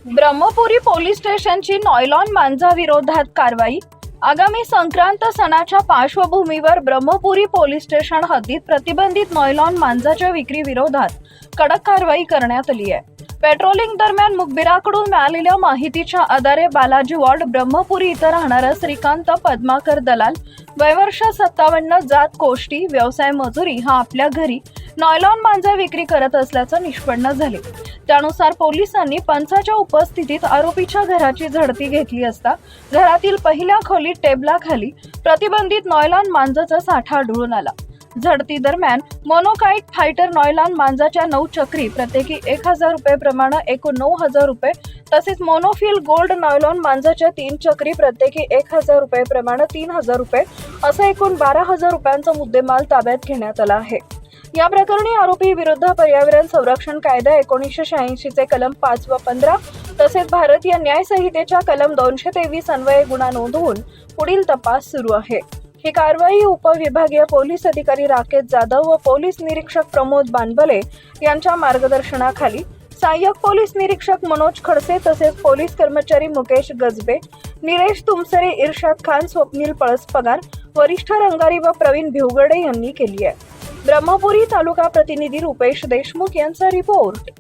Brahmpuri police स्टेशनची nylon मांजाविरोधात कारवाई। आगामी संक्रांत सणाच्या पार्श्वभूमीवर ब्रह्मपुरी पोलीस स्टेशन हद्दीत प्रतिबंधित नॉयलॉन मांजाच्या विक्री विरोधात कडक कारवाई करण्यात आली आहे। पेट्रोलिंग दरम्यान मुखबिराकडून मिळालेल्या माहितीच्या आधारे बालाजी वॉर्ड ब्रह्मपुरी इथं राहणारा श्रीकांत पद्माकर दलाल वय वर्ष 57, जात कोष्टी, व्यवसाय मजुरी हा आपल्या घरी नॉयलॉन मांजा विक्री करत असल्याचं निष्पन्न झाले। त्यानुसार पोलिसांनी पंचाच्या उपस्थितीत आरोपीच्या घराची झडती घेतली असता घरातील पहिल्या खोलीत टेबलाखाली प्रतिबंधित नॉयलॉन मांजाचा साठा आढळून आला। झडती दरम्यान मोनोकाइट फायटर नॉयलॉन मांजाच्या 9 चक्री प्रत्येकी 1000 रुपये प्रमाणे एकूण 9000 रुपये, तसेच मोनोफिल गोल्ड नॉयलॉन मांजाच्या 3 चक्री प्रत्येकी 1000 रुपये प्रमाणे 3000 रुपये असं एकूण 12000 रुपयांचा मुद्देमाल ताब्यात घेण्यात आला आहे। या प्रकरणी आरोपी विरुद्ध पर्यावरण संरक्षण कायदा 1986 चे कलम 5 व 15 तसेच भारतीय न्याय संहितेच्या कलम 223 अन्वये गुन्हा नोंदवून पुढील तपास सुरू आहे। ही कारवाई उपविभागीय पोलीस अधिकारी राकेश जाधव व पोलीस निरीक्षक प्रमोद बानबले यांच्या मार्गदर्शनाखाली सहाय्यक पोलीस निरीक्षक मनोज खडसे तसेच पोलीस कर्मचारी मुकेश गजबे, निलेश तुमसरे, इर्शाद खान, स्वप्नील पळसपगार, वरिष्ठ रंगारी व प्रवीण भिवगडे यांनी केली आहे। ब्रह्मपुरी तालुका प्रतिनिधी रुपेश देशमुख यांचा रिपोर्ट।